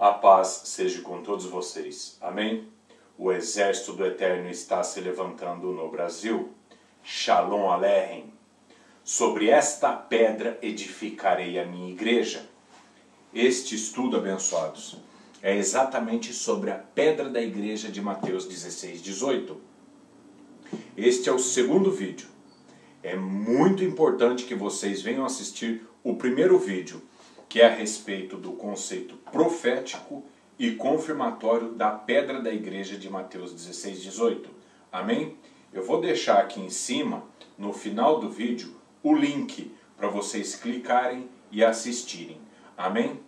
A paz seja com todos vocês. Amém? O exército do Eterno está se levantando no Brasil. Shalom Aleichem. Sobre esta pedra edificarei a minha igreja. Este estudo, abençoados, é exatamente sobre a pedra da igreja de Mateus 16, 18. Este é o segundo vídeo. É muito importante que vocês venham assistir o primeiro vídeo, que é a respeito do conceito profético e confirmatório da pedra da igreja de Mateus 16, 18. Amém? Eu vou deixar aqui em cima, no final do vídeo, o link para vocês clicarem e assistirem. Amém?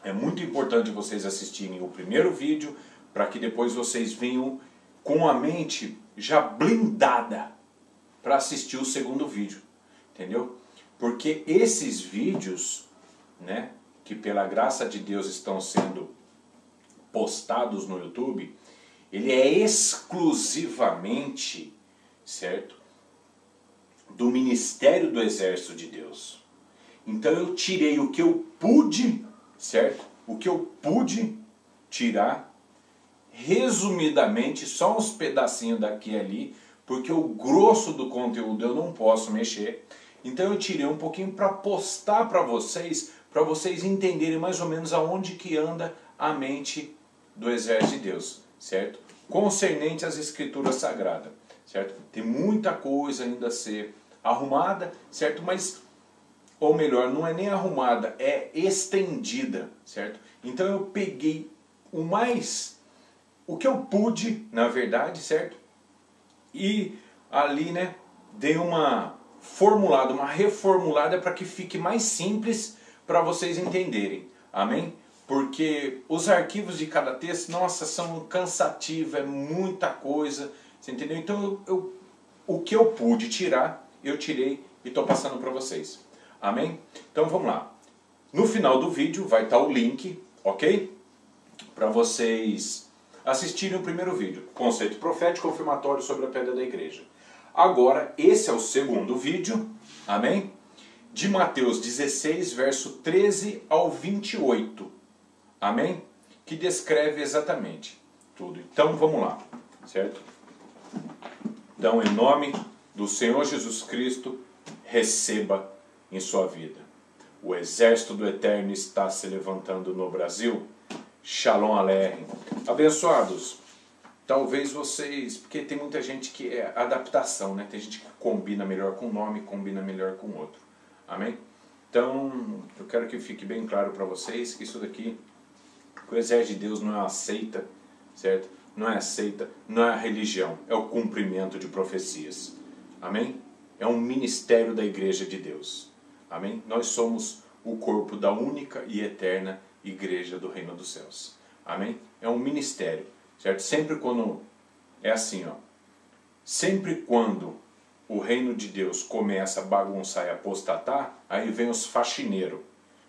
É muito importante vocês assistirem o primeiro vídeo, para que depois vocês venham com a mente já blindada para assistir o segundo vídeo. Entendeu? Porque esses vídeos, né, que pela graça de Deus estão sendo postados no YouTube, ele é exclusivamente, certo, do Ministério do Exército de Deus. Então eu tirei o que eu pude, certo? O que eu pude tirar, resumidamente, só uns pedacinhos daqui e ali, porque o grosso do conteúdo eu não posso mexer. Então eu tirei um pouquinho para postar para vocês entenderem mais ou menos aonde que anda a mente do exército de Deus, certo? Concernente às escrituras sagradas, certo? Tem muita coisa ainda a ser arrumada, certo? Mas, ou melhor, não é nem arrumada, é estendida, certo? Então eu peguei o que eu pude, na verdade, certo? E ali, né, dei uma formulada, uma reformulada para que fique mais simples para vocês entenderem. Amém? Porque os arquivos de cada texto, nossa, são cansativos, é muita coisa, você entendeu? Então o que eu pude tirar, eu tirei e estou passando para vocês. Amém? Então vamos lá. No final do vídeo vai estar o link, ok? Para vocês assistirem o primeiro vídeo. Conceito profético confirmatório sobre a pedra da igreja. Agora, esse é o segundo vídeo, amém? De Mateus 16, verso 13 ao 28, amém? Que descreve exatamente tudo. Então, vamos lá, certo? Então, em nome do Senhor Jesus Cristo, receba em sua vida. O exército do Eterno está se levantando no Brasil. Shalom Aleichem. Abençoados. Talvez vocês, porque tem muita gente que é adaptação, né? Tem gente que combina melhor com um nome, combina melhor com outro. Amém? Então, eu quero que fique bem claro para vocês que isso daqui, que o exército de Deus não é uma seita, certo? Não é a seita, não é a religião, é o cumprimento de profecias. Amém? É um ministério da igreja de Deus. Amém? Nós somos o corpo da única e eterna igreja do reino dos céus. Amém? É um ministério. Certo? Sempre quando é assim, ó, sempre quando o reino de Deus começa a bagunçar e apostatar, aí vem os faxineiros,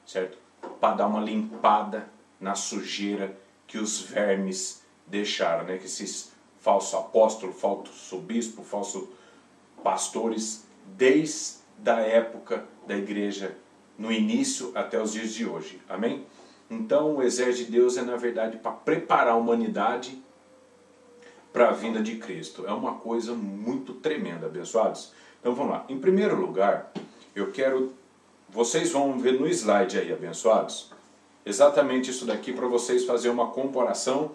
certo? Para dar uma limpada na sujeira que os vermes deixaram, né? Que esses falsos apóstolos, falso bispo, falsos pastores, desde a época da igreja, no início até os dias de hoje. Amém? Então o exército de Deus é na verdade para preparar a humanidade para a vinda de Cristo. É uma coisa muito tremenda, abençoados. Então vamos lá. Em primeiro lugar, eu quero... Vocês vão ver no slide aí, abençoados, exatamente isso daqui para vocês fazerem uma comparação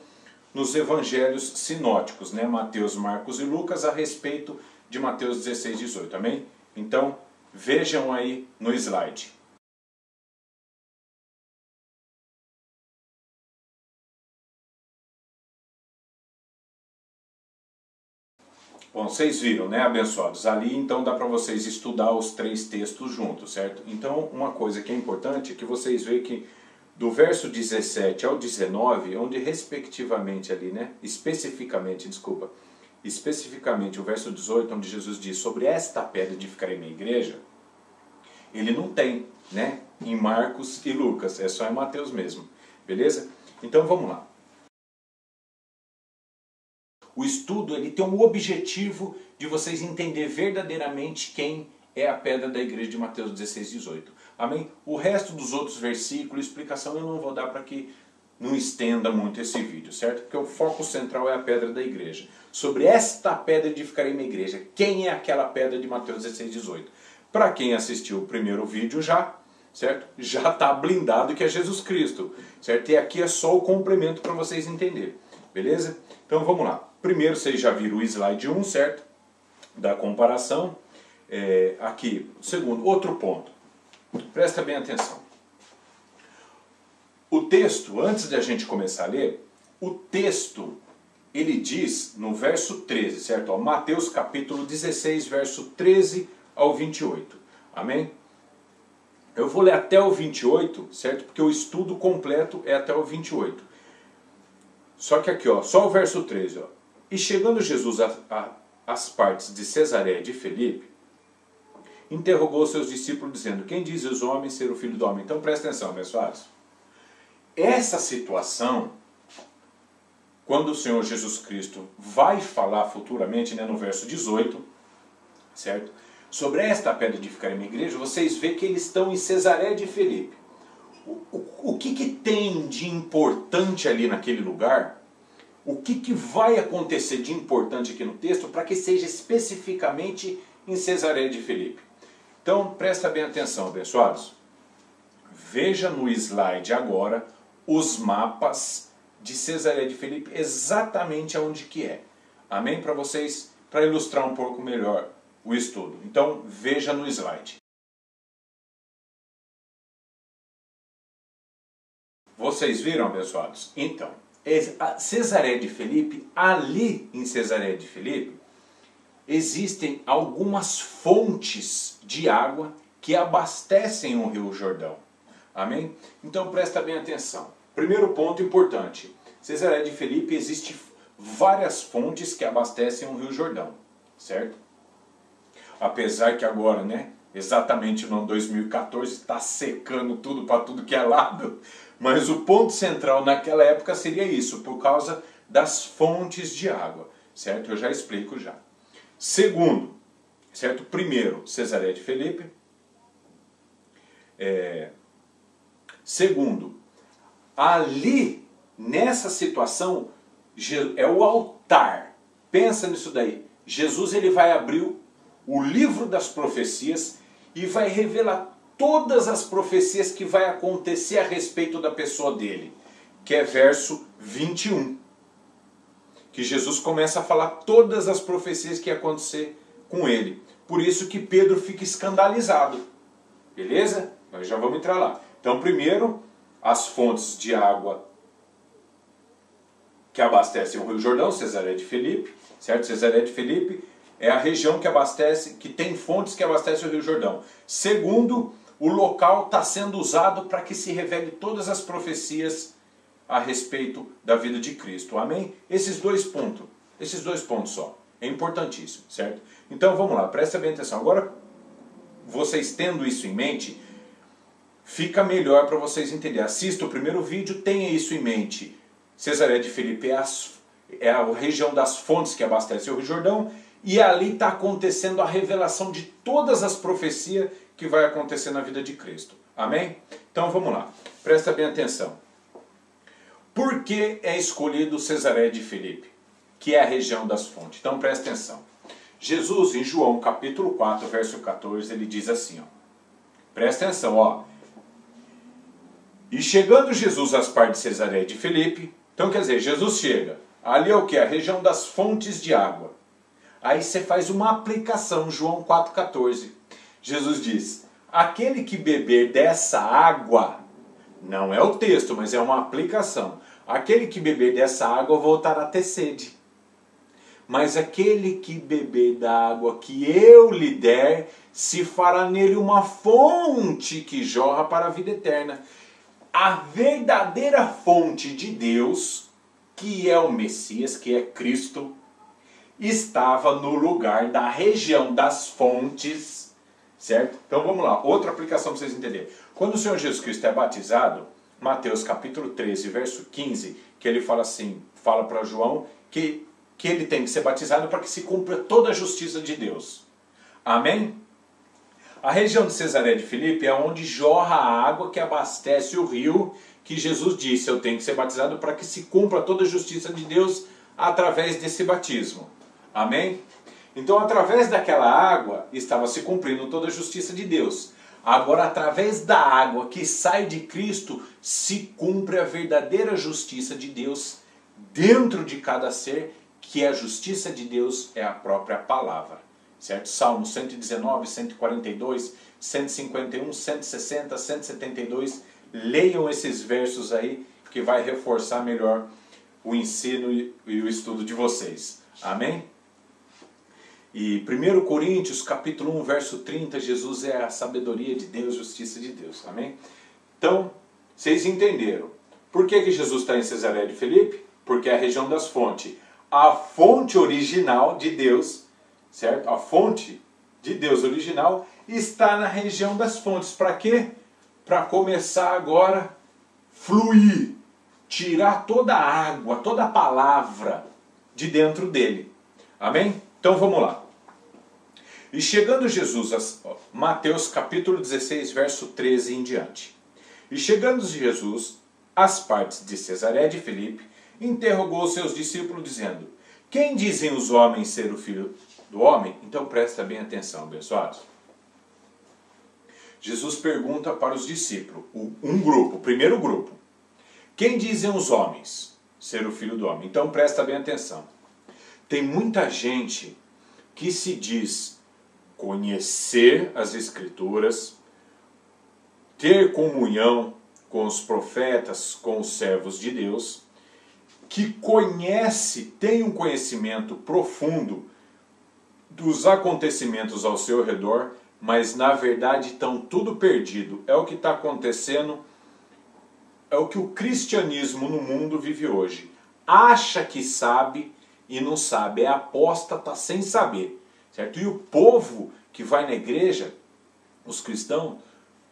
nos evangelhos sinóticos, né? Mateus, Marcos e Lucas, a respeito de Mateus 16, 18. Amém? Então vejam aí no slide. Bom, vocês viram, né, abençoados? Ali, então, dá para vocês estudar os três textos juntos, certo? Então, uma coisa que é importante é que vocês vejam que do verso 17 ao 19, onde respectivamente ali, né, especificamente o verso 18, onde Jesus diz sobre esta pedra edificarei minha igreja, ele não tem, né, em Marcos e Lucas, é só em Mateus mesmo, beleza? Então, vamos lá. O estudo ele tem um objetivo de vocês entenderem verdadeiramente quem é a pedra da igreja de Mateus 16, 18. Amém? O resto dos outros versículos, explicação eu não vou dar para que não estenda muito esse vídeo, certo? Porque o foco central é a pedra da igreja. Sobre esta pedra edificarei minha igreja. Quem é aquela pedra de Mateus 16, 18? Para quem assistiu o primeiro vídeo já, certo? Já está blindado que é Jesus Cristo, certo? E aqui é só o complemento para vocês entenderem, beleza? Então vamos lá. Primeiro vocês já viram o slide 1, certo? Da comparação. Aqui, segundo, outro ponto. Presta bem atenção. O texto, antes de a gente começar a ler, o texto, ele diz no verso 13, certo? Ó, Mateus capítulo 16, verso 13 ao 28. Amém? Eu vou ler até o 28, certo? Porque o estudo completo é até o 28. Só que aqui, ó, só o verso 13, ó. E chegando Jesus às partes de Cesareia de Filipe, interrogou seus discípulos dizendo: quem diz os homens ser o filho do homem? Então presta atenção, abençoados. Essa situação, quando o Senhor Jesus Cristo vai falar futuramente, né, no verso 18, certo? Sobre esta pedra de edificar minha igreja, vocês veem que eles estão em Cesareia de Filipe. O que tem de importante ali naquele lugar? O que vai acontecer de importante aqui no texto para que seja especificamente em Cesareia de Filipe? Então presta bem atenção, abençoados. Veja no slide agora os mapas de Cesareia de Filipe, exatamente aonde que é. Amém? Para vocês, para ilustrar um pouco melhor o estudo. Então veja no slide. Vocês viram, abençoados? Então, Cesareia de Filipe, ali em Cesareia de Filipe, existem algumas fontes de água que abastecem o Rio Jordão. Amém? Então presta bem atenção. Primeiro ponto importante. Cesareia de Filipe, existem várias fontes que abastecem o Rio Jordão. Certo? Apesar que agora, né, exatamente no ano 2014, está secando tudo para tudo que é lado. Mas o ponto central naquela época seria isso, por causa das fontes de água. Certo? Eu já explico já. Segundo, certo? Primeiro, Cesareia de Filipe. Segundo, ali, nessa situação, é o altar. Pensa nisso daí. Jesus ele vai abrir o livro das profecias e vai revelar todas as profecias que vai acontecer a respeito da pessoa dele. Que é verso 21. Que Jesus começa a falar todas as profecias que ia acontecer com ele. Por isso que Pedro fica escandalizado. Beleza? Nós já vamos entrar lá. Então, primeiro, as fontes de água que abastecem o Rio Jordão, Cesareia de Filipe, certo? Cesareia de Filipe é a região que abastece, que tem fontes que abastecem o Rio Jordão. Segundo, o local está sendo usado para que se revele todas as profecias a respeito da vida de Cristo. Amém? Esses dois pontos só. É importantíssimo, certo? Então vamos lá, presta bem atenção. Agora, vocês tendo isso em mente, fica melhor para vocês entenderem. Assista o primeiro vídeo, tenha isso em mente. Cesareia de Filipe é a região das fontes que abastece o Rio Jordão, e ali está acontecendo a revelação de todas as profecias que vai acontecer na vida de Cristo. Amém? Então vamos lá, presta bem atenção. Por que é escolhido Cesareia de Filipe, que é a região das fontes? Então presta atenção. Jesus, em João capítulo 4, verso 14, ele diz assim, ó, presta atenção, ó. E chegando Jesus às partes de Cesareia de Filipe, então quer dizer, Jesus chega, ali é o que? A região das fontes de água. Aí você faz uma aplicação, João 4,14. Jesus diz, aquele que beber dessa água, não é o texto, mas é uma aplicação. Aquele que beber dessa água voltará a ter sede. Mas aquele que beber da água que eu lhe der, se fará nele uma fonte que jorra para a vida eterna. A verdadeira fonte de Deus, que é o Messias, que é Cristo, estava no lugar da região das fontes, certo? Então vamos lá, outra aplicação para vocês entenderem. Quando o Senhor Jesus Cristo é batizado, Mateus capítulo 13, verso 15, que ele fala assim, fala para João que ele tem que ser batizado para que se cumpra toda a justiça de Deus. Amém? A região de Cesareia de Filipe é onde jorra a água que abastece o rio, que Jesus disse, eu tenho que ser batizado para que se cumpra toda a justiça de Deus através desse batismo. Amém? Então, através daquela água, estava se cumprindo toda a justiça de Deus. Agora, através da água que sai de Cristo, se cumpre a verdadeira justiça de Deus dentro de cada ser, que a justiça de Deus é a própria palavra. Certo? Salmo 119, 142, 151, 160, 172. Leiam esses versos aí, que vai reforçar melhor o ensino e o estudo de vocês. Amém? E 1 Coríntios, capítulo 1, verso 30, Jesus é a sabedoria de Deus, justiça de Deus. Amém? Então, vocês entenderam. Por que Jesus está em Cesareia de Filipe? Porque é a região das fontes. A fonte original de Deus, certo? A fonte de Deus original está na região das fontes. Para quê? Para começar agora fluir, tirar toda a água, toda a palavra de dentro dele. Amém? Então vamos lá. E chegando Jesus a Mateus capítulo 16, verso 13 em diante. E chegando Jesus às partes de Cesareia de Filipe, interrogou os seus discípulos dizendo, quem dizem os homens ser o filho do homem? Então presta bem atenção, abençoados. Jesus pergunta para os discípulos, um grupo, o primeiro grupo. Quem dizem os homens ser o filho do homem? Então presta bem atenção. Tem muita gente que se diz conhecer as Escrituras, ter comunhão com os profetas, com os servos de Deus, que conhece, tem um conhecimento profundo dos acontecimentos ao seu redor, mas na verdade estão tudo perdido. É o que está acontecendo, é o que o cristianismo no mundo vive hoje. Acha que sabe e não sabe, é apóstata sem saber, certo? E o povo que vai na igreja, os cristãos,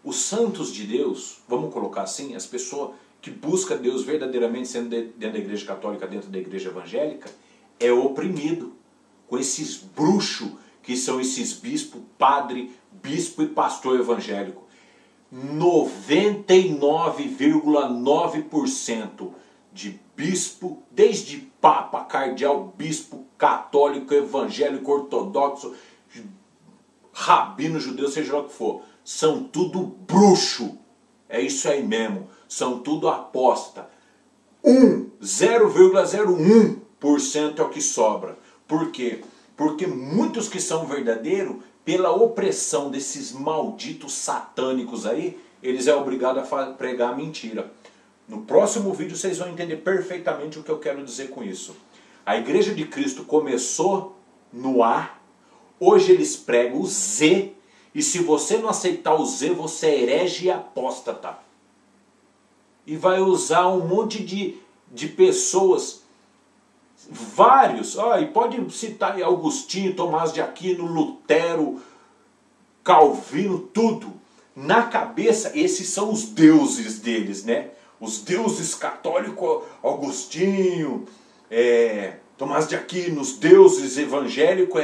os santos de Deus, vamos colocar assim, as pessoas que buscam Deus verdadeiramente sendo dentro da igreja católica, dentro da igreja evangélica, é oprimido com esses bruxos que são esses bispo, padre, bispo e pastor evangélico. 99,9% de bispo, desde papa, cardeal, bispo, católico, evangélico, ortodoxo, rabino, judeu, seja lá o que for, são tudo bruxo. É isso aí mesmo, são tudo apóstata. 0,01% é o que sobra. Por quê? Porque muitos que são verdadeiros, pela opressão desses malditos satânicos aí, eles é obrigado a pregar a mentira. No próximo vídeo vocês vão entender perfeitamente o que eu quero dizer com isso. A Igreja de Cristo começou no A, hoje eles pregam o Z, e se você não aceitar o Z, você é herege e apóstata. E vai usar um monte de pessoas, vários, e pode citar aí Agostinho, Tomás de Aquino, Lutero, Calvino, tudo. Na cabeça, esses são os deuses deles, né? Os deuses católicos, Agostinho, Tomás de Aquino, os deuses evangélicos,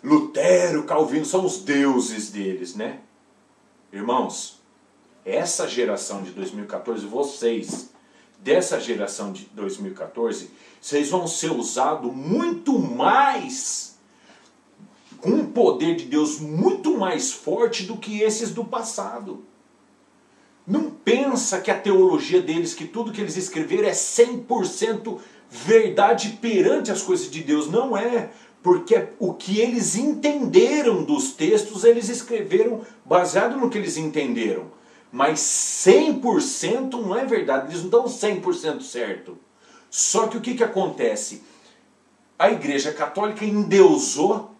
Lutero, Calvino, são os deuses deles, né? Irmãos, essa geração de 2014, vocês, dessa geração de 2014, vocês vão ser usados muito mais, com um poder de Deus muito mais forte do que esses do passado. Não pensa que a teologia deles, que tudo que eles escreveram é 100% verdade perante as coisas de Deus. Não é, porque o que eles entenderam dos textos, eles escreveram baseado no que eles entenderam. Mas 100% não é verdade, eles não estão 100% certo. Só que o que acontece? A Igreja Católica endeusou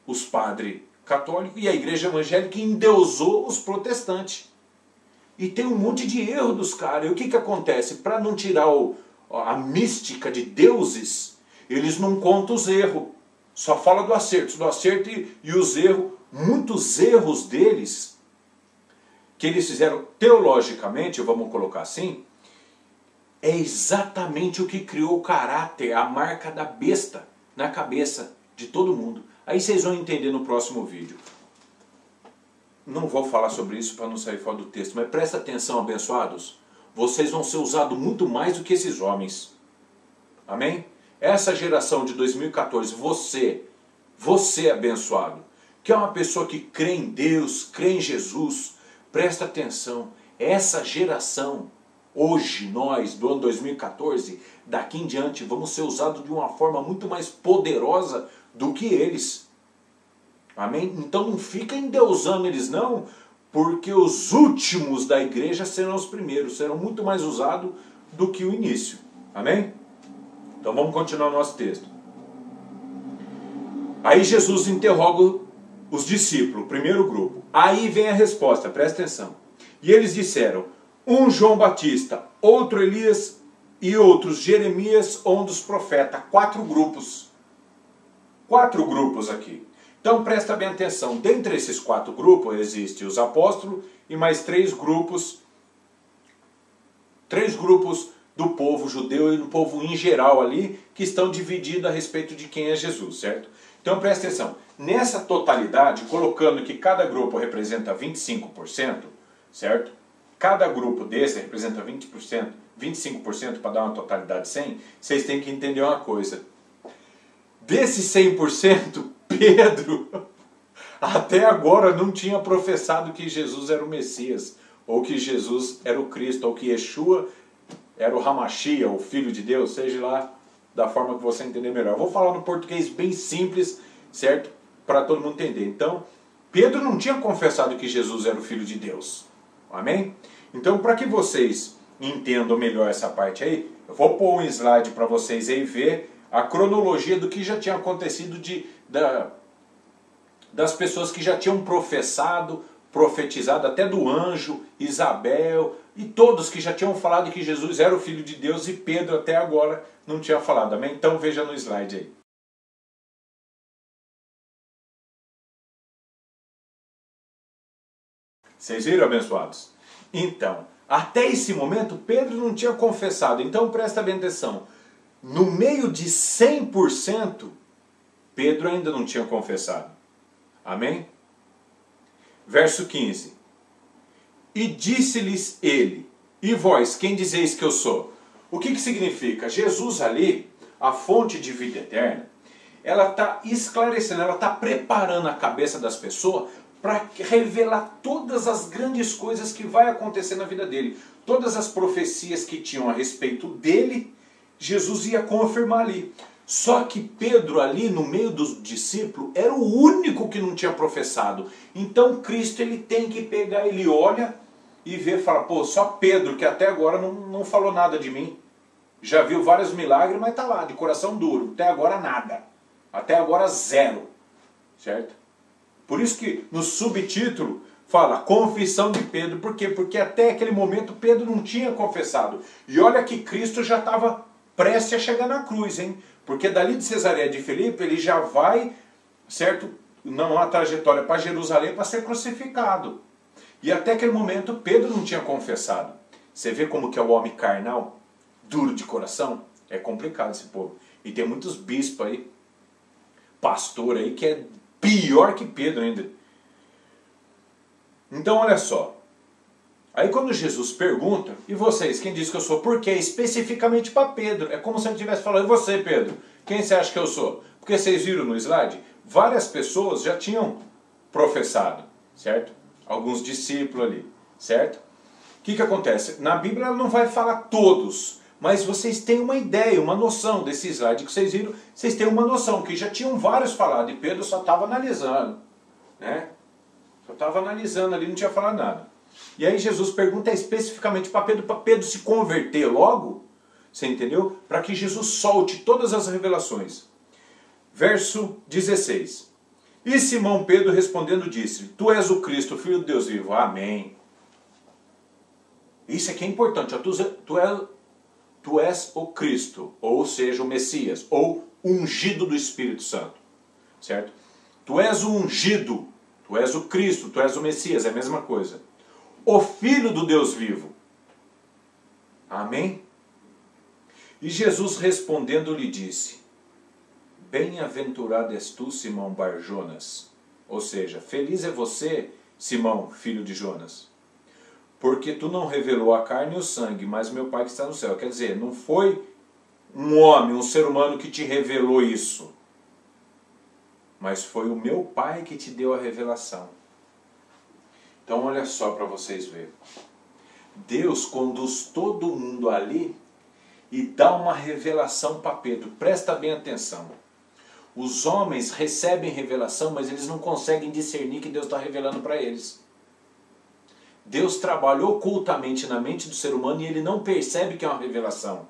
os padres católicos e a Igreja Evangélica endeusou os protestantes. E tem um monte de erro dos caras. E o que acontece? Para não tirar a mística de deuses, eles não contam os erros. Só fala do acerto e os erros. Muitos erros deles, que eles fizeram teologicamente, vamos colocar assim, é exatamente o que criou o caráter, a marca da besta na cabeça de todo mundo. Aí vocês vão entender no próximo vídeo. não vou falar sobre isso para não sair fora do texto, mas presta atenção, abençoados. Vocês vão ser usados muito mais do que esses homens. Amém? Essa geração de 2014, você abençoado, que é uma pessoa que crê em Deus, crê em Jesus, presta atenção. Essa geração, hoje, nós, do ano 2014, daqui em diante, vamos ser usados de uma forma muito mais poderosa do que eles. Amém? Então não fica endeusando eles não, porque os últimos da igreja serão os primeiros, serão muito mais usados do que o início. Amém? Então vamos continuar o nosso texto. Aí Jesus interroga os discípulos, o primeiro grupo. Aí vem a resposta, presta atenção. E eles disseram, um João Batista, outro Elias e outros Jeremias ou um dos profetas. 4 grupos. 4 grupos aqui. Então presta bem atenção, dentre esses 4 grupos existem os apóstolos e mais 3 grupos do povo judeu e do povo em geral ali, que estão divididos a respeito de quem é Jesus, certo? Então presta atenção, nessa totalidade, colocando que cada grupo representa 25%, certo? Cada grupo desse representa 20%, 25% para dar uma totalidade de 100%, vocês têm que entender uma coisa. Desse 100%, Pedro até agora não tinha professado que Jesus era o Messias, ou que Jesus era o Cristo, ou que Yeshua era o Hamashia, o Filho de Deus, seja lá da forma que você entender melhor. Eu vou falar no português bem simples, certo? Para todo mundo entender. Então, Pedro não tinha confessado que Jesus era o Filho de Deus. Amém? Então, para que vocês entendam melhor essa parte aí, eu vou pôr um slide para vocês aí ver a cronologia do que já tinha acontecido das pessoas que já tinham profetizado, até do anjo, Isabel, e todos que já tinham falado que Jesus era o Filho de Deus, e Pedro até agora não tinha falado. Amém? Então veja no slide aí. Vocês viram, abençoados? Então, até esse momento Pedro não tinha confessado. Então presta bem atenção. No meio de 100%, Pedro ainda não tinha confessado. Amém? Verso 15. E disse-lhes ele, e vós, quem dizeis que eu sou? O que significa? Jesus ali, a fonte de vida eterna, ela está esclarecendo, ela está preparando a cabeça das pessoas para revelar todas as grandes coisas que vai acontecer na vida dele. Todas as profecias que tinham a respeito dele, Jesus ia confirmar ali. Só que Pedro ali no meio dos discípulos era o único que não tinha professado. Então Cristo ele tem que pegar, ele olha e vê e fala, pô, só Pedro que até agora não falou nada de mim. Já viu vários milagres, mas está lá, de coração duro. Até agora nada. Até agora 0. Certo? Por isso que no subtítulo fala confissão de Pedro. Por quê? Porque até aquele momento Pedro não tinha confessado. E olha que Cristo já estava prestes a chegar na cruz, hein? Porque dali de Cesareia de Filipe ele já vai, certo? Numa trajetória para Jerusalém para ser crucificado. E até aquele momento Pedro não tinha confessado. Você vê como que é o homem carnal, duro de coração? É complicado esse povo. E tem muitos bispos aí, pastor aí, que é pior que Pedro ainda. Então olha só. Aí quando Jesus pergunta, e vocês, quem diz que eu sou? Porque é especificamente para Pedro. É como se ele estivesse falando, e você, Pedro? Quem você acha que eu sou? Porque vocês viram no slide, várias pessoas já tinham professado, certo? Alguns discípulos ali, certo? O que acontece? Na Bíblia ela não vai falar todos, mas vocês têm uma ideia, uma noção desse slide que vocês viram, vocês têm uma noção, que já tinham vários falado, e Pedro só estava analisando, né? Só estava analisando ali, não tinha falado nada. E aí Jesus pergunta especificamente para Pedro se converter logo, você entendeu? Para que Jesus solte todas as revelações. Verso 16. E Simão Pedro respondendo disse, tu és o Cristo, Filho de Deus vivo. Amém. Isso aqui é importante. Tu és o Cristo, ou seja, o Messias, ou ungido do Espírito Santo. Certo? Tu és o ungido, tu és o Cristo, tu és o Messias, é a mesma coisa. O Filho do Deus vivo. Amém? E Jesus respondendo lhe disse, bem-aventurado és tu, Simão Barjonas. Ou seja, feliz é você Simão, filho de Jonas? Porque tu não revelou a carne e o sangue, mas meu Pai que está no céu. Quer dizer, não foi um homem, um ser humano que te revelou isso, mas foi o meu Pai que te deu a revelação. Então olha só para vocês verem. Deus conduz todo mundo ali e dá uma revelação para Pedro. Presta bem atenção. Os homens recebem revelação, mas eles não conseguem discernir que Deus está revelando para eles. Deus trabalha ocultamente na mente do ser humano e ele não percebe que é uma revelação.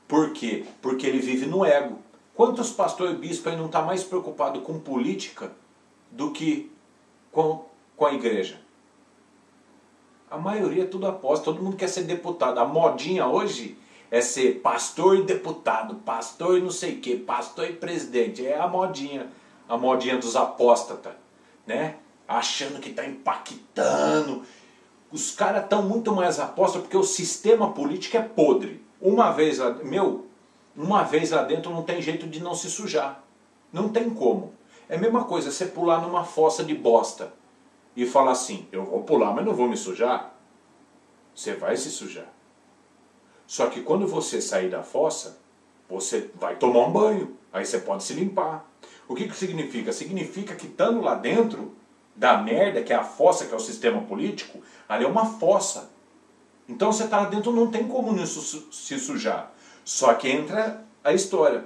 Por quê? Porque ele vive no ego. Quantos pastores e bispos aí não estão mais preocupados com política do que com a igreja? A maioria é tudo apóstolo, todo mundo quer ser deputado. A modinha hoje é ser pastor e deputado, pastor e não sei o que, pastor e presidente. É a modinha dos apóstatas, né? Achando que está impactando. Os caras estão muito mais apóstolos porque o sistema político é podre. Uma vez lá dentro não tem jeito de não se sujar. Não tem como. É a mesma coisa você pular numa fossa de bosta e falar assim, eu vou pular, mas não vou me sujar. Você vai se sujar. Só que quando você sair da fossa, você vai tomar um banho. Aí você pode se limpar. O que significa? Significa que estando lá dentro da merda, que é a fossa, que é o sistema político, ali é uma fossa. Então você está lá dentro, não tem como não se sujar. Só que entra a história.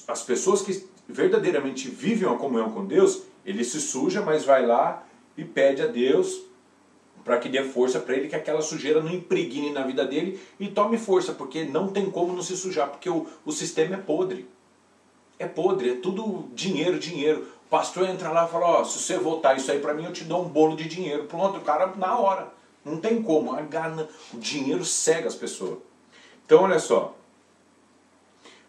As pessoas que verdadeiramente vivem a comunhão com Deus, ele se suja, mas vai lá e pede a Deus para que dê força para ele, que aquela sujeira não impregne na vida dele e tome força, porque não tem como não se sujar, porque o sistema é podre. É podre, é tudo dinheiro, dinheiro. O pastor entra lá e fala, ó, se você votar isso aí para mim, eu te dou um bolo de dinheiro. Pronto, o cara na hora. Não tem como. O dinheiro cega as pessoas. Então, olha só.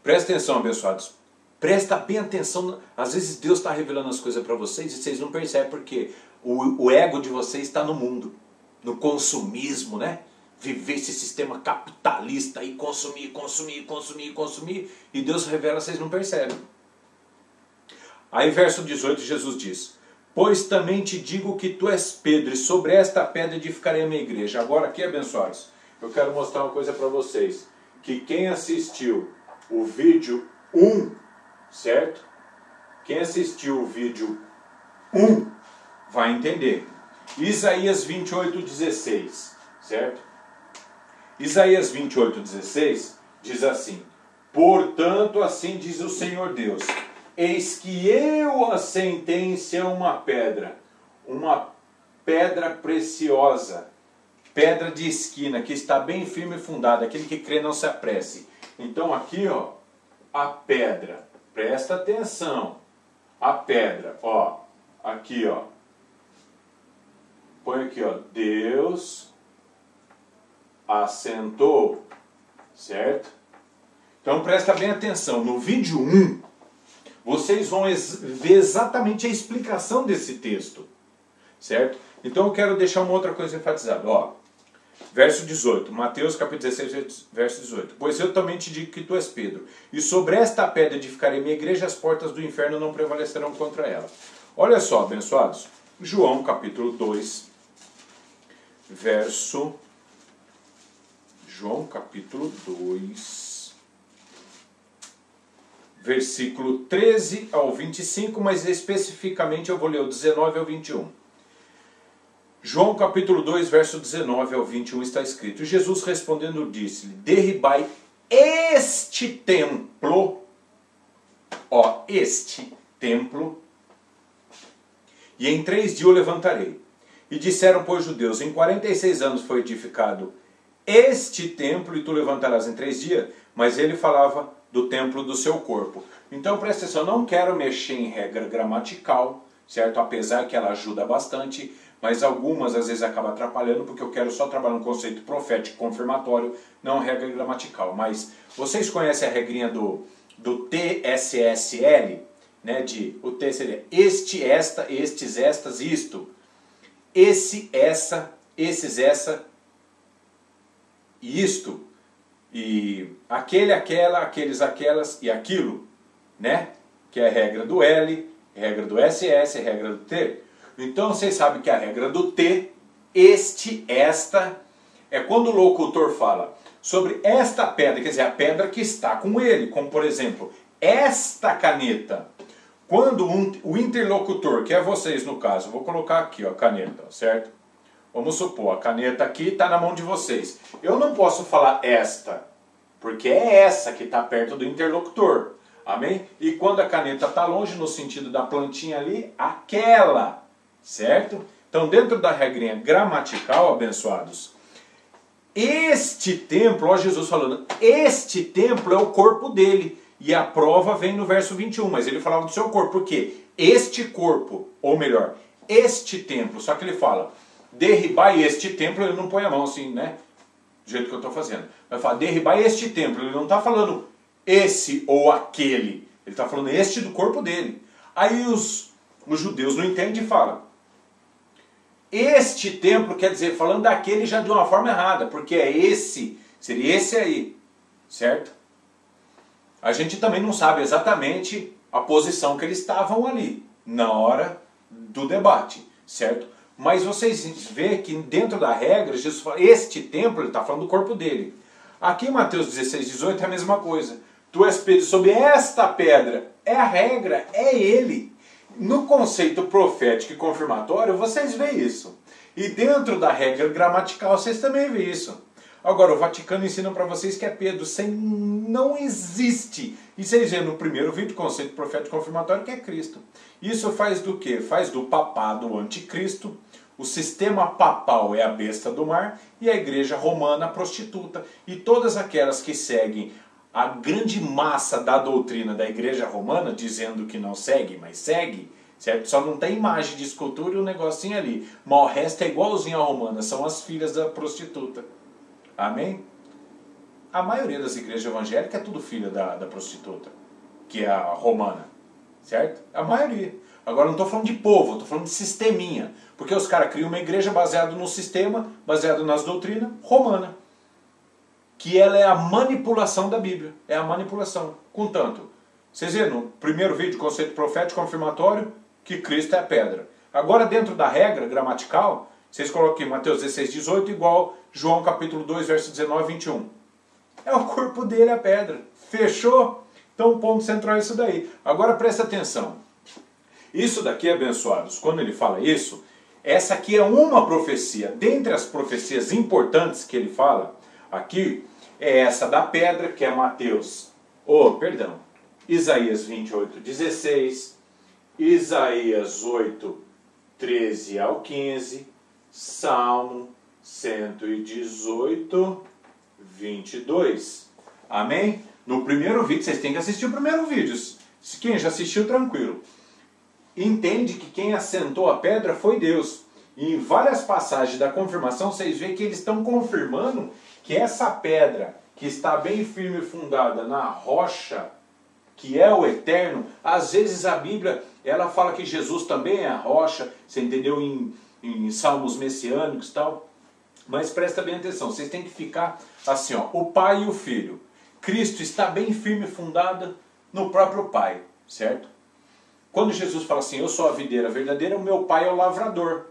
Presta atenção, abençoados. Presta bem atenção. Às vezes Deus está revelando as coisas para vocês e vocês não percebem porque o ego de vocês está no mundo. No consumismo, né? Viver esse sistema capitalista e consumir. E Deus revela, vocês não percebem. Aí verso 18 Jesus diz, pois também te digo que tu és Pedro, e sobre esta pedra edificarei a minha igreja. Agora aqui, abençoados, eu quero mostrar uma coisa para vocês. Que quem assistiu o vídeo 1, certo? Quem assistiu o vídeo 1 vai entender. Isaías 28:16, certo? Isaías 28:16 diz assim, portanto assim diz o Senhor Deus, eis que eu assentei em Sião uma pedra preciosa, pedra de esquina, que está bem firme e fundada, aquele que crê não se apresse. Então aqui, ó, a pedra, presta atenção, a pedra, ó, aqui, ó, põe aqui, ó, Deus assentou, certo? Então presta bem atenção, no vídeo 1, vocês vão ver exatamente a explicação desse texto, certo? Então eu quero deixar uma outra coisa enfatizada, ó, verso 18, Mateus capítulo 16, verso 18, pois eu também te digo que tu és Pedro, e sobre esta pedra edificarei minha igreja, as portas do inferno não prevalecerão contra ela. Olha só, abençoados, João capítulo 2, João capítulo 2, versículo 13 ao 25, mas especificamente eu vou ler o 19 ao 21. João capítulo 2, verso 19 ao 21 está escrito, Jesus respondendo disse-lhe, derribai este templo, ó, este templo, e em 3 dias o levantarei. E disseram, pois, judeus, em 46 anos foi edificado este templo e tu levantarás em 3 dias, mas ele falava do templo do seu corpo. Então presta atenção, eu não quero mexer em regra gramatical, certo? Apesar que ela ajuda bastante, mas algumas às vezes acaba atrapalhando, porque eu quero só trabalhar no conceito profético confirmatório, não regra gramatical. Mas vocês conhecem a regrinha do TSSL, né? O T seria este, esta, estes, estas, isto. Esse, essa, esses, essa, e isto, e aquele, aquela, aqueles, aquelas e aquilo, né? Que é a regra do L, regra do SS, regra do T. Então vocês sabem que a regra do T, este, esta, é quando o locutor fala sobre esta pedra, quer dizer, a pedra que está com ele, como por exemplo, esta caneta. Quando o interlocutor, que é vocês no caso, vou colocar aqui ó, a caneta, certo? Vamos supor, a caneta aqui está na mão de vocês. Eu não posso falar esta, porque é essa que está perto do interlocutor. Amém? E quando a caneta está longe, no sentido da plantinha ali, aquela. Certo? Então, dentro da regrinha gramatical, abençoados, este templo, ó Jesus falando, este templo é o corpo dele. E a prova vem no verso 21, mas ele falava do seu corpo. Por quê? Este corpo, ou melhor, este templo, só que ele fala, derribai este templo, ele não põe a mão assim, né? Do jeito que eu estou fazendo. Vai falar, derribai este templo, ele não está falando esse ou aquele. Ele está falando este do corpo dele. Aí os judeus não entendem e falam, este templo quer dizer, falando daquele já de uma forma errada, porque é esse, seria esse aí, certo? A gente também não sabe exatamente a posição que eles estavam ali, na hora do debate, certo? Mas vocês veem que dentro da regra, Jesus fala, este templo, ele está falando do corpo dele. Aqui em Mateus 16, 18 é a mesma coisa. Tu és Pedro sobre esta pedra, é a regra, é ele. No conceito profético e confirmatório, vocês veem isso. E dentro da regra gramatical, vocês também veem isso. Agora, o Vaticano ensina para vocês que é Pedro, sem não existe. E vocês veem no primeiro vídeo, conceito profético e confirmatório, que é Cristo. Isso faz do quê? Faz do papado o anticristo, o sistema papal é a besta do mar, e a igreja romana a prostituta. E todas aquelas que seguem a grande massa da doutrina da igreja romana, dizendo que não segue, mas segue, certo? Só não tem imagem de escultura e um negocinho ali. Mas o resto é igualzinho à romana, são as filhas da prostituta. Amém? A maioria das igrejas evangélicas é tudo filha da prostituta, que é a romana, certo? A maioria. Agora não estou falando de povo, estou falando de sisteminha. Porque os caras criam uma igreja baseada no sistema, baseado nas doutrinas, romana. Que ela é a manipulação da Bíblia. É a manipulação. Contanto, vocês viram no primeiro vídeo, conceito profético confirmatório, que Cristo é a pedra. Agora dentro da regra gramatical, vocês colocam aqui Mateus 16, 18 igual João capítulo 2, verso 19 e 21. É o corpo dele a pedra. Fechou? Então o ponto central é isso daí. Agora presta atenção. Isso daqui, abençoados, quando ele fala isso, essa aqui é uma profecia. Dentre as profecias importantes que ele fala, aqui é essa da pedra, que é Isaías 28, 16, Isaías 8, 13 ao 15, Salmo 118, 22. Amém? No primeiro vídeo, vocês têm que assistir o primeiro vídeo. Quem já assistiu, tranquilo. Entende que quem assentou a pedra foi Deus. E em várias passagens da confirmação, vocês veem que eles estão confirmando que essa pedra, que está bem firme e fundada na rocha, que é o eterno, às vezes a Bíblia, ela fala que Jesus também é a rocha, você entendeu, em salmos messiânicos e tal. Mas presta bem atenção, vocês têm que ficar assim, ó, o Pai e o Filho. Cristo está bem firme e fundado no próprio Pai, certo? Quando Jesus fala assim, eu sou a videira verdadeira, o meu Pai é o lavrador.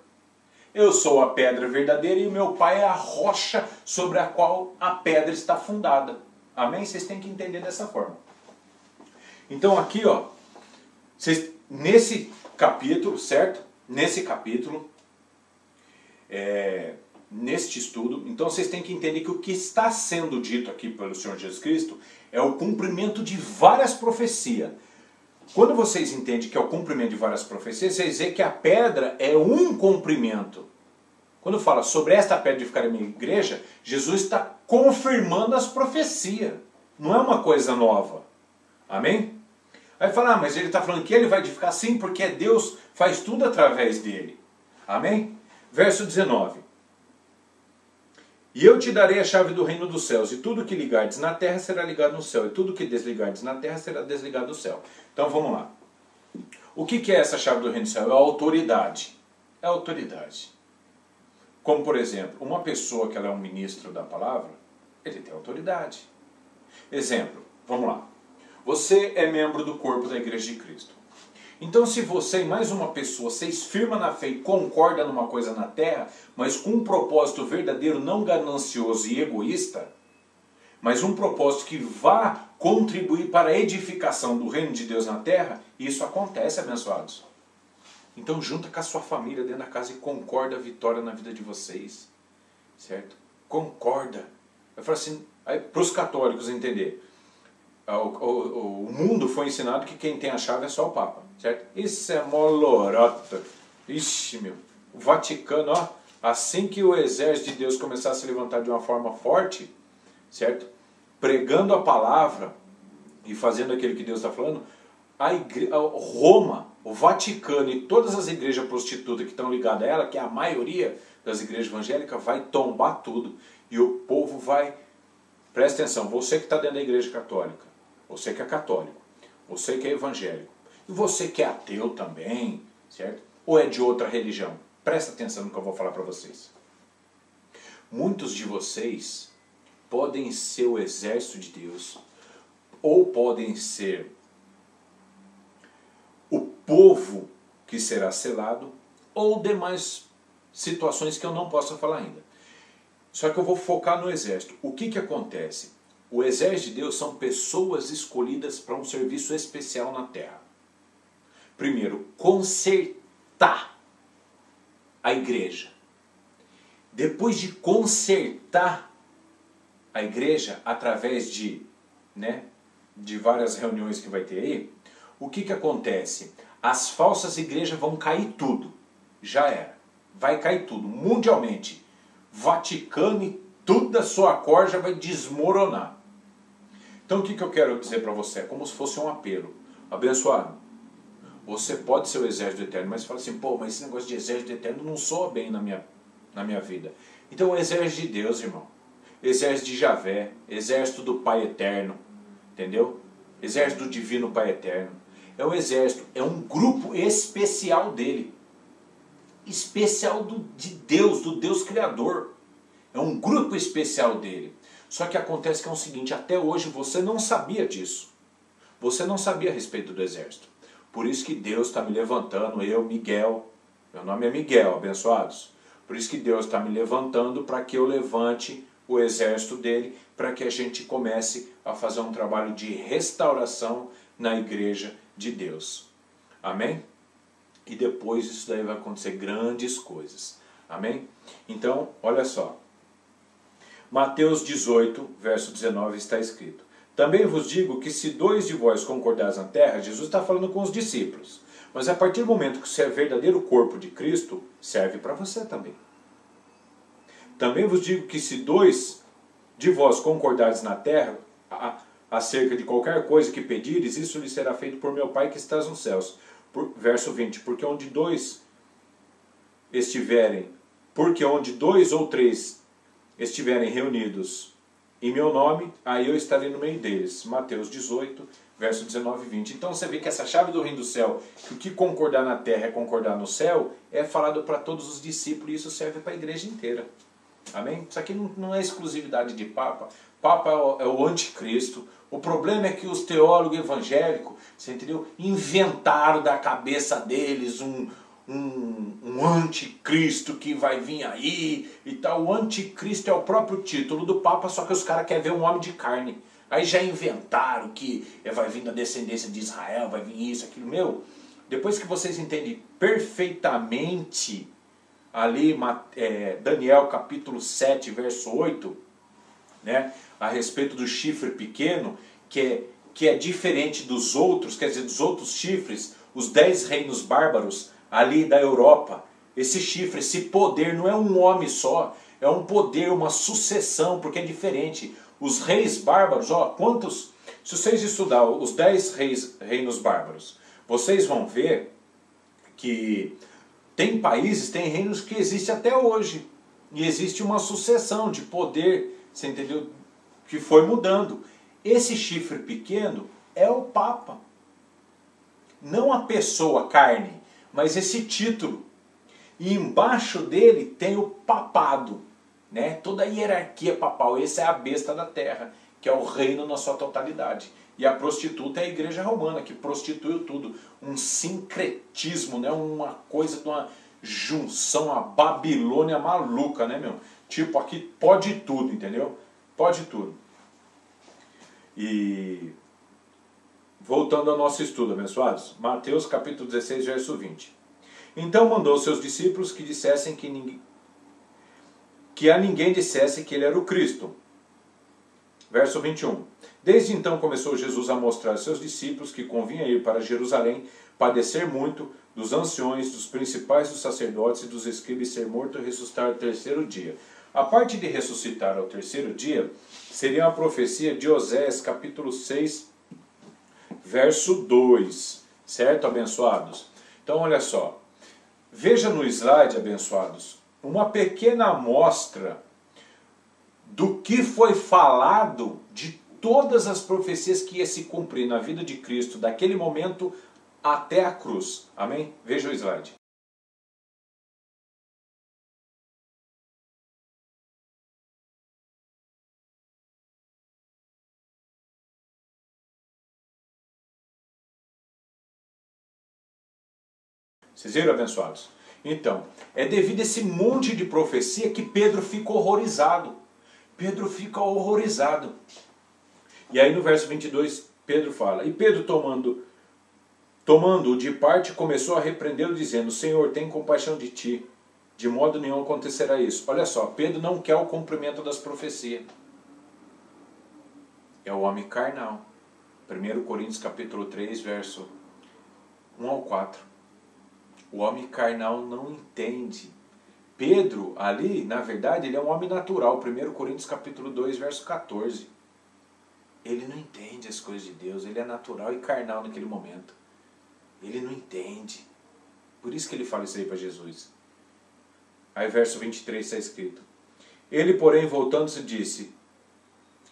Eu sou a pedra verdadeira e o meu Pai é a rocha sobre a qual a pedra está fundada. Amém? Vocês têm que entender dessa forma. Então aqui, ó, nesse capítulo, certo? Nesse capítulo, neste estudo, então vocês têm que entender que o que está sendo dito aqui pelo Senhor Jesus Cristo é o cumprimento de várias profecias. Quando vocês entendem que é o cumprimento de várias profecias, vocês veem que a pedra é um cumprimento. Quando fala sobre esta pedra de ficar em minha igreja, Jesus está confirmando as profecias. Não é uma coisa nova. Amém? Aí fala, mas ele está falando que ele vai edificar sim, porque Deus faz tudo através dele. Amém? Verso 19. E eu te darei a chave do reino dos céus, e tudo que ligardes na terra será ligado no céu, e tudo que desligardes na terra será desligado do céu. Então vamos lá. O que é essa chave do reino do céu? É a autoridade. É a autoridade. Como por exemplo, uma pessoa que ela é um ministro da palavra, ele tem autoridade. Exemplo, vamos lá. Você é membro do corpo da Igreja de Cristo. Então se você e mais uma pessoa, vocês firmam na fé e concordam numa coisa na terra, mas com um propósito verdadeiro, não ganancioso e egoísta, mas um propósito que vá contribuir para a edificação do reino de Deus na terra, isso acontece, abençoados. Então junta com a sua família dentro da casa e concorda a vitória na vida de vocês, certo? Concorda. Eu falo assim, para os católicos entender, o mundo foi ensinado que quem tem a chave é só o Papa, certo? Isso é molorota. Ixi, meu. O Vaticano, ó, assim que o exército de Deus começar a se levantar de uma forma forte, certo? Pregando a palavra e fazendo aquilo que Deus está falando, Roma, o Vaticano e todas as igrejas prostitutas que estão ligadas a ela, que é a maioria das igrejas evangélicas, vai tombar tudo. E o povo vai... Presta atenção, você que está dentro da igreja católica, você que é católico, você que é evangélico, e você que é ateu também, certo? Ou é de outra religião, presta atenção no que eu vou falar para vocês. Muitos de vocês podem ser o exército de Deus, ou podem ser o povo que será selado, ou demais situações que eu não posso falar ainda. Só que eu vou focar no exército. O que acontece? O exército de Deus são pessoas escolhidas para um serviço especial na terra. Primeiro, consertar a igreja. Depois de consertar a igreja, através de várias reuniões que vai ter aí, o que acontece? As falsas igrejas vão cair tudo. Já era. Vai cair tudo, mundialmente. Vaticano e tudo da sua corja vai desmoronar. Então o que eu quero dizer para você? É como se fosse um apelo. Abençoado, você pode ser o exército eterno, mas você fala assim, pô, mas esse negócio de exército eterno não soa bem na minha vida. Então o exército de Deus, irmão. Exército de Javé, exército do Pai Eterno, entendeu? Exército do Divino Pai Eterno. É um exército, é um grupo especial dele. Especial de Deus, do Deus Criador. É um grupo especial dele. Só que acontece que é o seguinte, até hoje você não sabia disso. Você não sabia a respeito do exército. Por isso que Deus está me levantando, eu, Miguel, meu nome é Miguel, abençoados. Por isso que Deus está me levantando para que eu levante o exército dele, para que a gente comece a fazer um trabalho de restauração na igreja de Deus. Amém? E depois isso daí vai acontecer grandes coisas. Amém? Então, olha só. Mateus 18, verso 19 está escrito. Também vos digo que se 2 de vós concordares na terra, Jesus está falando com os discípulos. Mas a partir do momento que você é verdadeiro corpo de Cristo, serve para você também. Também vos digo que se 2 de vós concordares na terra, acerca de qualquer coisa que pedires, isso lhe será feito por meu Pai que estás nos céus. Verso 20, porque onde 2 ou 3 estiverem reunidos em meu nome, aí eu estarei no meio deles. Mateus 18, verso 19 e 20. Então você vê que essa chave do reino do céu, que o que concordar na terra é concordar no céu, é falado para todos os discípulos e isso serve para a igreja inteira. Amém? Isso aqui não é exclusividade de Papa. Papa é o anticristo. O problema é que os teólogos evangélicos, você entendeu? Inventaram da cabeça deles um anticristo que vai vir aí e tal. O anticristo é o próprio título do Papa, só que os caras querem ver um homem de carne. Aí já inventaram que vai vir da descendência de Israel, vai vir isso, aquilo. Meu, depois que vocês entendem perfeitamente ali Daniel capítulo 7, verso 8, né, a respeito do chifre pequeno, que é diferente dos outros, quer dizer, dos outros chifres, os 10 reinos bárbaros ali da Europa. Esse chifre, esse poder não é um homem só, é um poder, uma sucessão, porque é diferente. Os reis bárbaros, ó, quantos... Se vocês estudar os 10 reinos bárbaros, vocês vão ver que tem países, tem reinos que existem até hoje. E existe uma sucessão de poder, você entendeu? Que foi mudando. Esse chifre pequeno é o Papa. Não a pessoa, carne, mas esse título. E embaixo dele tem o papado, né? Toda a hierarquia papal. Esse é a besta da terra, que é o reino na sua totalidade. E a prostituta é a igreja romana, que prostituiu tudo. Um sincretismo, né? Uma coisa de uma junção, a Babilônia maluca, né, meu? Tipo, aqui pode tudo, entendeu? Pode tudo. E voltando ao nosso estudo, abençoados. Mateus capítulo 16, verso 20. Então mandou seus discípulos que dissessem que a ninguém dissesse que ele era o Cristo. Verso 21. Desde então começou Jesus a mostrar aos seus discípulos que convinha ir para Jerusalém, padecer muito, dos anciões, dos principais dos sacerdotes e dos escribas, ser morto e ressuscitar ao terceiro dia. A parte de ressuscitar ao terceiro dia seria uma profecia de Oséias capítulo 6, verso 2. Certo, abençoados? Então olha só. Veja no slide, abençoados, uma pequena amostra do que foi falado de todas as profecias que ia se cumprir na vida de Cristo, daquele momento até a cruz. Amém? Veja o slide. Vocês viram, abençoados? Então, é devido a esse monte de profecia que Pedro fica horrorizado. Pedro fica horrorizado. E aí no verso 22, Pedro fala, e Pedro tomando-o de parte, começou a repreendê-lo, dizendo, Senhor, tem compaixão de ti, de modo nenhum acontecerá isso. Olha só, Pedro não quer o cumprimento das profecias. É o homem carnal. 1 Coríntios capítulo 3, verso 1 ao 4. O homem carnal não entende. Pedro, ali, na verdade, ele é um homem natural. 1 Coríntios capítulo 2, verso 14. Ele não entende as coisas de Deus. Ele é natural e carnal naquele momento. Ele não entende. Por isso que ele fala isso aí para Jesus. Aí verso 23 está escrito. Ele, porém, voltando-se, disse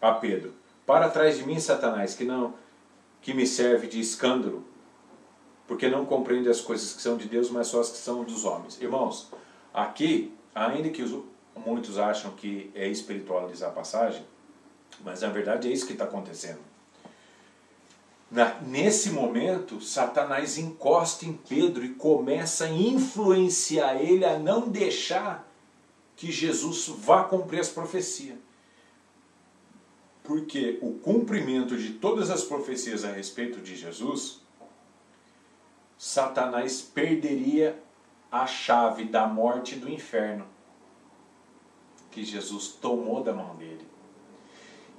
a Pedro, para trás de mim, Satanás, que me serve de escândalo, porque não compreende as coisas que são de Deus, mas só as que são dos homens. Irmãos, aqui, ainda que muitos acham que é espiritualizar a passagem, mas na verdade é isso que está acontecendo. Nesse momento, Satanás encosta em Pedro e começa a influenciar ele a não deixar que Jesus vá cumprir as profecias. Porque o cumprimento de todas as profecias a respeito de Jesus, Satanás perderia a chave da morte e do inferno que Jesus tomou da mão dele.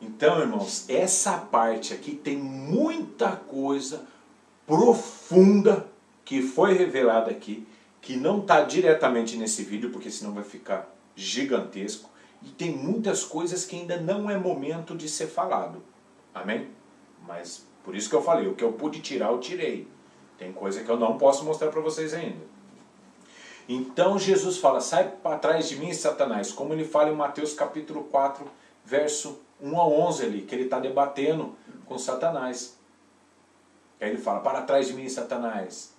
Então, irmãos, essa parte aqui tem muita coisa profunda que foi revelada aqui, que não está diretamente nesse vídeo, porque senão vai ficar gigantesco, e tem muitas coisas que ainda não é momento de ser falado. Amém? Mas por isso que eu falei, o que eu pude tirar, eu tirei. Tem coisa que eu não posso mostrar para vocês ainda. Então Jesus fala, sai para trás de mim, Satanás, como ele fala em Mateus capítulo 4, verso 1 a 11 ali, que ele está debatendo com Satanás. Aí ele fala, para trás de mim, Satanás,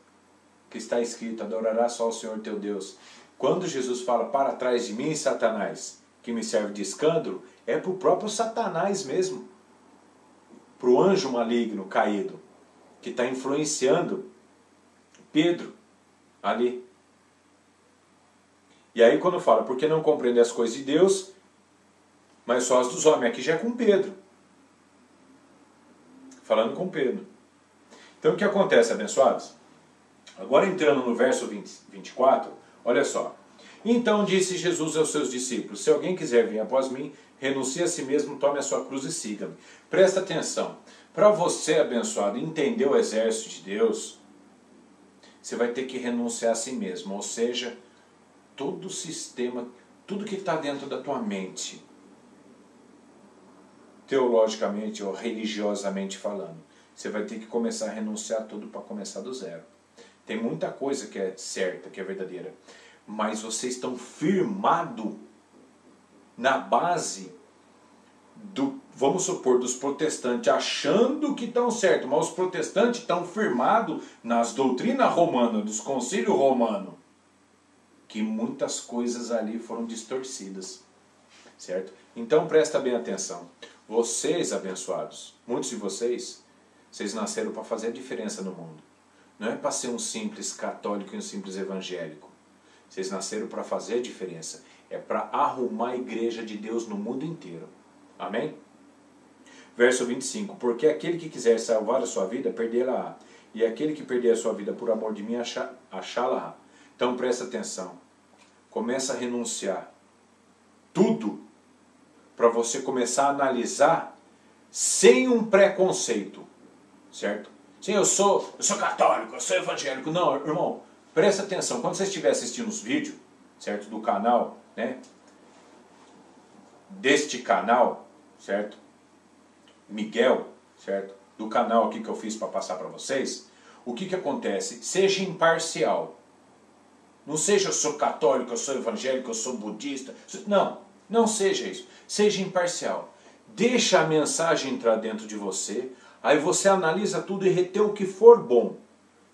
que está escrito, adorarás só o Senhor teu Deus. Quando Jesus fala, para trás de mim, Satanás, que me serve de escândalo, é para o próprio Satanás mesmo. Para o anjo maligno caído, que está influenciando Pedro ali. E aí quando fala, porque não compreende as coisas de Deus, mas só as dos homens, aqui já é com Pedro. Falando com Pedro. Então o que acontece, abençoados? Agora entrando no verso 24, olha só. Então disse Jesus aos seus discípulos, se alguém quiser vir após mim, renuncie a si mesmo, tome a sua cruz e siga-me. Presta atenção. Para você, abençoado, entender o exército de Deus, você vai ter que renunciar a si mesmo. Ou seja, todo o sistema, tudo que está dentro da tua mente, teologicamente ou religiosamente falando, você vai ter que começar a renunciar a tudo para começar do zero. Tem muita coisa que é certa, que é verdadeira, mas vocês estão firmados na base vamos supor, dos protestantes, achando que estão certos, mas os protestantes estão firmados nas doutrinas romanas, dos concílios romanos, que muitas coisas ali foram distorcidas, certo? Então presta bem atenção. Vocês, abençoados, muitos de vocês Vocês nasceram para fazer a diferença no mundo. Não é para ser um simples católico e um simples evangélico. Vocês nasceram para fazer a diferença. É para arrumar a igreja de Deus no mundo inteiro. Amém? Verso 25. Porque aquele que quiser salvar a sua vida, perdê-la-á. E aquele que perder a sua vida por amor de mim, achá-la-á. Então presta atenção. Começa a renunciar. Tudo. Para você começar a analisar sem um preconceito. Certo? Sim, eu sou católico, eu sou evangélico. Não, irmão, presta atenção. Quando você estiver assistindo os vídeos, certo, do canal, né? Deste canal, certo? Miguel, certo? Do canal aqui que eu fiz para passar para vocês, o que acontece? Seja imparcial. Não seja eu sou católico, eu sou evangélico, eu sou budista. Não, não seja isso. Seja imparcial. Deixa a mensagem entrar dentro de você. Aí você analisa tudo e retém o que for bom.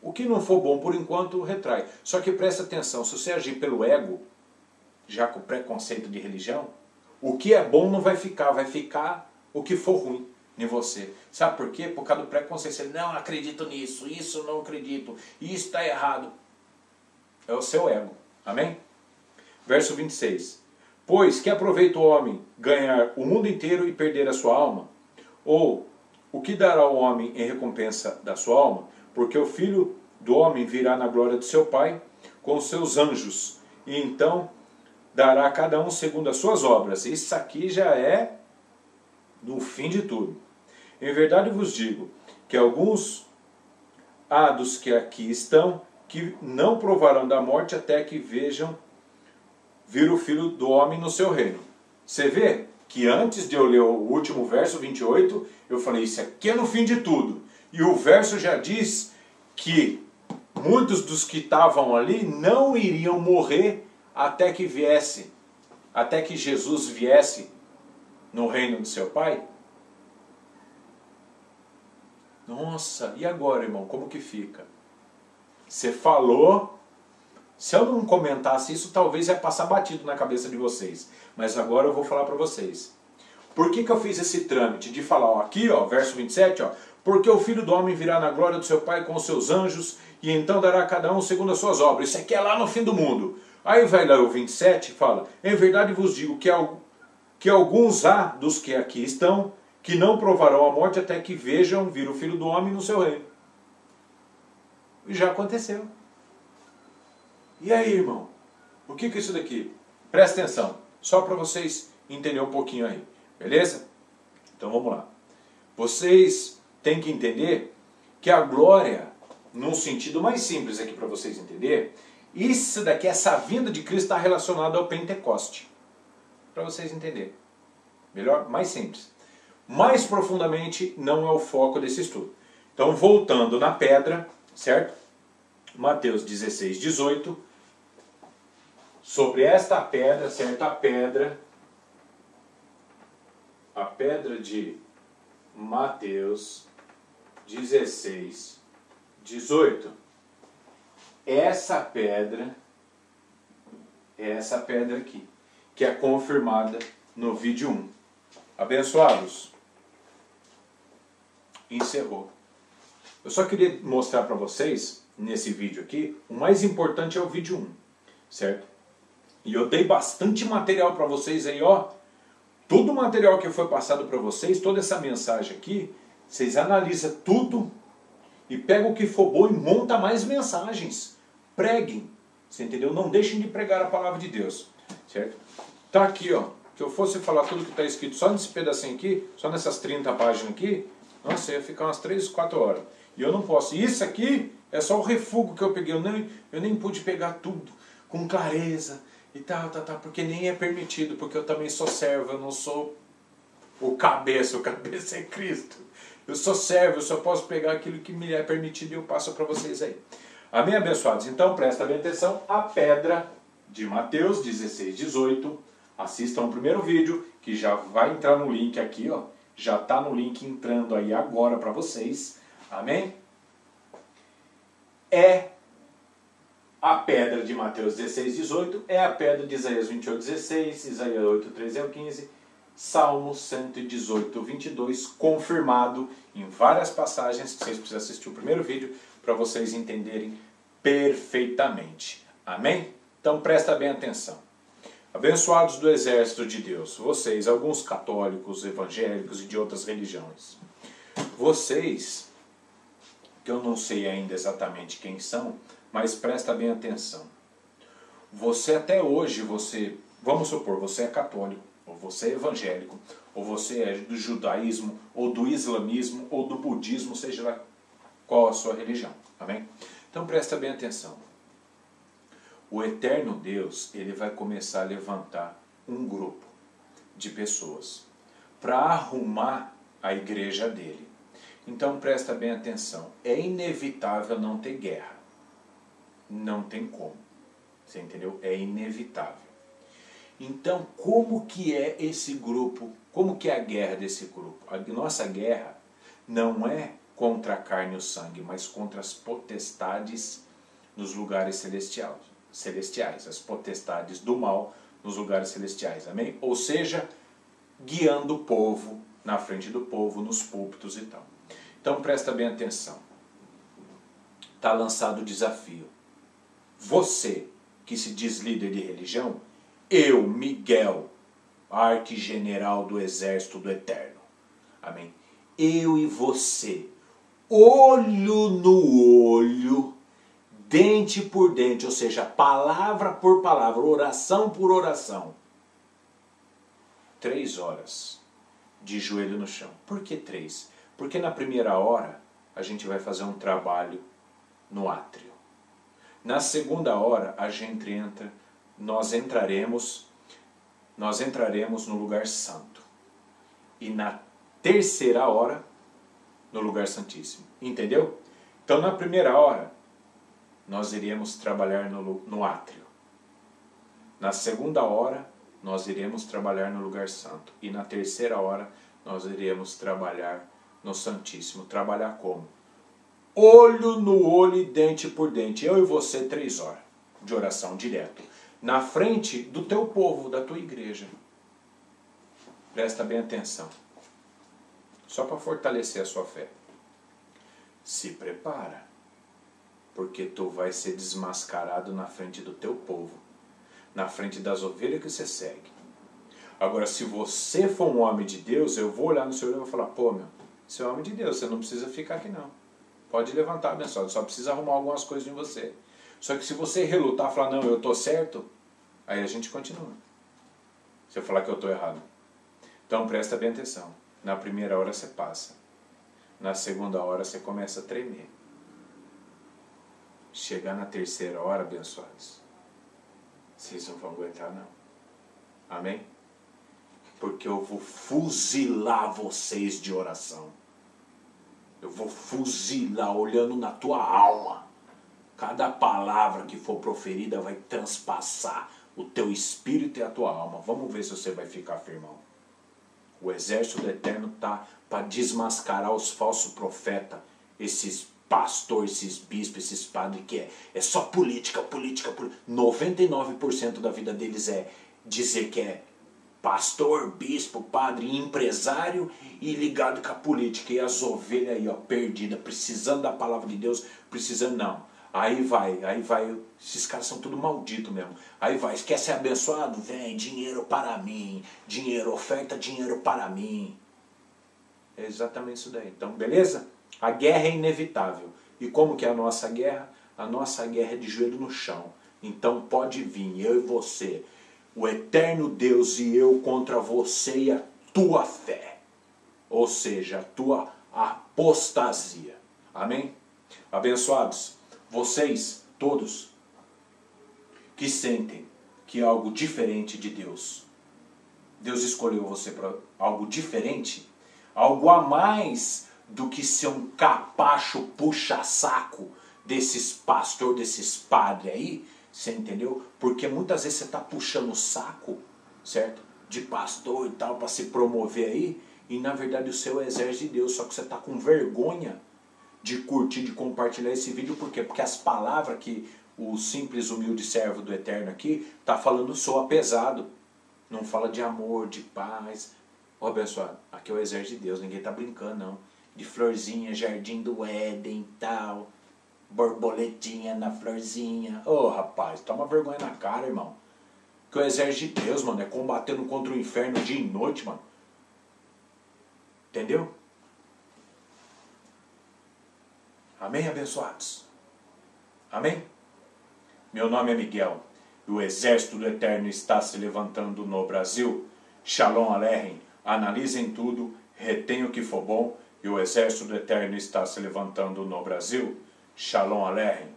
O que não for bom, por enquanto, retrai. Só que presta atenção, se você agir pelo ego, já com o preconceito de religião, o que é bom não vai ficar o que for ruim em você. Sabe por quê? Por causa do preconceito. Você não acredito nisso, isso eu não acredito, isso está errado. É o seu ego. Amém? Verso 26. Pois que aproveita o homem ganhar o mundo inteiro e perder a sua alma? Ou o que dará o homem em recompensa da sua alma? Porque o Filho do homem virá na glória de seu Pai com os seus anjos, e então dará a cada um segundo as suas obras. Isso aqui já é no fim de tudo. Em verdade vos digo que alguns há dos que aqui estão que não provarão da morte até que vejam vir o Filho do homem no seu reino. Você vê que antes de eu ler o último verso 28, eu falei, isso aqui é no fim de tudo. E o verso já diz que muitos dos que estavam ali não iriam morrer até que viesse, até que Jesus viesse no reino do seu Pai. Nossa, e agora, irmão, como que fica? Você falou, se eu não comentasse isso, talvez ia passar batido na cabeça de vocês. Mas agora eu vou falar para vocês. Por que eu fiz esse trâmite de falar, ó, aqui, ó, verso 27, ó, porque o Filho do homem virá na glória do seu Pai com os seus anjos, e então dará a cada um segundo as suas obras. Isso aqui é lá no fim do mundo. Aí vai lá o 27 e fala, em verdade vos digo que alguns há dos que aqui estão, que não provarão a morte até que vejam vir o Filho do homem no seu reino. E já aconteceu. E aí, irmão? O que é isso daqui? Presta atenção, só para vocês entenderem um pouquinho aí. Beleza? Então vamos lá. Vocês têm que entender que a glória, num sentido mais simples aqui para vocês entenderem, isso daqui, essa vinda de Cristo está relacionada ao Pentecoste. Para vocês entenderem. Melhor? Mais simples. Mais profundamente não é o foco desse estudo. Então voltando na pedra, certo? Mateus 16, 18. Sobre esta pedra, certo? A pedra de Mateus 16, 18. Essa pedra aqui, que é confirmada no vídeo 1. Abençoados. Encerrou. Eu só queria mostrar para vocês, nesse vídeo aqui, o mais importante é o vídeo 1, certo? E eu dei bastante material para vocês aí, ó. Todo o material que foi passado para vocês, toda essa mensagem aqui, vocês analisam tudo e pegam o que for bom e monta mais mensagens. Preguem, você entendeu? Não deixem de pregar a palavra de Deus, certo? Tá aqui, ó. Se eu fosse falar tudo que está escrito só nesse pedacinho aqui, só nessas 30 páginas aqui, nossa, ia ficar umas 3, 4 horas. E eu não posso. E isso aqui é só o refúgio que eu peguei. Eu nem pude pegar tudo com clareza e tal, porque nem é permitido, porque eu também sou servo, eu não sou o cabeça é Cristo. Eu sou servo, eu só posso pegar aquilo que me é permitido e eu passo para vocês aí. Amém, abençoados? Então presta bem atenção, a pedra de Mateus 16, 18, assistam o primeiro vídeo, que já vai entrar no link aqui, ó. Já está no link entrando aí agora para vocês. Amém? É a pedra de Mateus 16, 18, é a pedra de Isaías 28, 16, Isaías 8, 13 ao 15, Salmo 118, 22, confirmado em várias passagens, que vocês precisam assistir o primeiro vídeo para vocês entenderem perfeitamente. Amém? Então presta bem atenção. Abençoados do exército de Deus, vocês, alguns católicos, evangélicos e de outras religiões, vocês, que eu não sei ainda exatamente quem são, mas presta bem atenção. Você até hoje, vamos supor, você é católico, ou você é evangélico, ou você é do judaísmo, ou do islamismo, ou do budismo, seja lá qual a sua religião. Amém? Então presta bem atenção. O eterno Deus, ele vai começar a levantar um grupo de pessoas para arrumar a igreja dele. Então presta bem atenção. É inevitável não ter guerra. Não tem como. Você entendeu? É inevitável. Então, como que é esse grupo? Como que é a guerra desse grupo? A nossa guerra não é contra a carne e o sangue, mas contra as potestades nos lugares celestiais, as potestades do mal nos lugares celestiais. Amém? Ou seja, guiando o povo, na frente do povo, nos púlpitos e tal. Então, presta bem atenção. Está lançado o desafio. Você, que se diz líder de religião, eu, Miguel, arquigeneral do exército do Eterno. Amém? Eu e você, olho no olho, dente por dente, ou seja, palavra por palavra, oração por oração. 3 horas de joelho no chão. Por que 3? Porque na primeira hora a gente vai fazer um trabalho no átrio. Na segunda hora nós entraremos no lugar santo. E na terceira hora, no lugar santíssimo. Entendeu? Então na primeira hora, nós iremos trabalhar no átrio. Na segunda hora, nós iremos trabalhar no lugar santo. E na terceira hora, nós iremos trabalhar no Santíssimo. Trabalhar como? Olho no olho e dente por dente. Eu e você, 3 horas de oração direto. Na frente do teu povo, da tua igreja. Presta bem atenção. Só para fortalecer a sua fé. Se prepara. Porque tu vai ser desmascarado na frente do teu povo. Na frente das ovelhas que você segue. Agora, se você for um homem de Deus, eu vou olhar no seu olho e vou falar, pô, meu, você é um homem de Deus, você não precisa ficar aqui não. Pode levantar, abençoado, só precisa arrumar algumas coisas em você. Só que se você relutar e falar, não, eu estou certo, aí a gente continua. Se eu falar que eu estou errado. Então presta bem atenção. Na primeira hora você passa. Na segunda hora você começa a tremer. Chegar na terceira hora, abençoados, vocês não vão aguentar não. Amém? Porque eu vou fuzilar vocês de oração. Eu vou fuzilar olhando na tua alma. Cada palavra que for proferida vai transpassar o teu espírito e a tua alma. Vamos ver se você vai ficar firmão. O exército do Eterno está para desmascarar os falsos profetas, esses pastores, esses bispos, esses padres que é só política. 99% da vida deles é dizer que é pastor, bispo, padre, empresário e ligado com a política. E as ovelhas aí, ó, perdidas, precisando da palavra de Deus, precisando não. Aí vai, esses caras são tudo maldito mesmo. Aí vai, quer ser abençoado? Vem, dinheiro para mim, dinheiro, oferta dinheiro para mim. É exatamente isso daí. Então, beleza? A guerra é inevitável. E como que é a nossa guerra? A nossa guerra é de joelho no chão. Então pode vir, eu e você, o eterno Deus e eu contra você e a tua fé. Ou seja, a tua apostasia. Amém? Abençoados, vocês todos que sentem que é algo diferente de Deus. Deus escolheu você para algo diferente, algo a mais do que ser um capacho puxa-saco desses pastores, desses padres aí, você entendeu? Porque muitas vezes você está puxando o saco, certo? De pastor e tal, para se promover aí, e na verdade o seu é exército de Deus, só que você está com vergonha de curtir, de compartilhar esse vídeo, por quê? Porque as palavras que o simples, humilde servo do Eterno aqui está falando soa pesado. Não fala de amor, de paz, Ó, abençoado, aqui é o exército de Deus, ninguém tá brincando não. De florzinha, jardim do Éden e tal, borboletinha na florzinha. Ô, rapaz, toma vergonha na cara, irmão. Que o exército de Deus, mano, é combatendo contra o inferno dia e noite, mano. Entendeu? Amém, abençoados? Amém? Meu nome é Miguel e o exército do Eterno está se levantando no Brasil. Shalom Aleichem. Analisem tudo, retenham o que for bom e o exército do Eterno está se levantando no Brasil. Shalom Aleichem.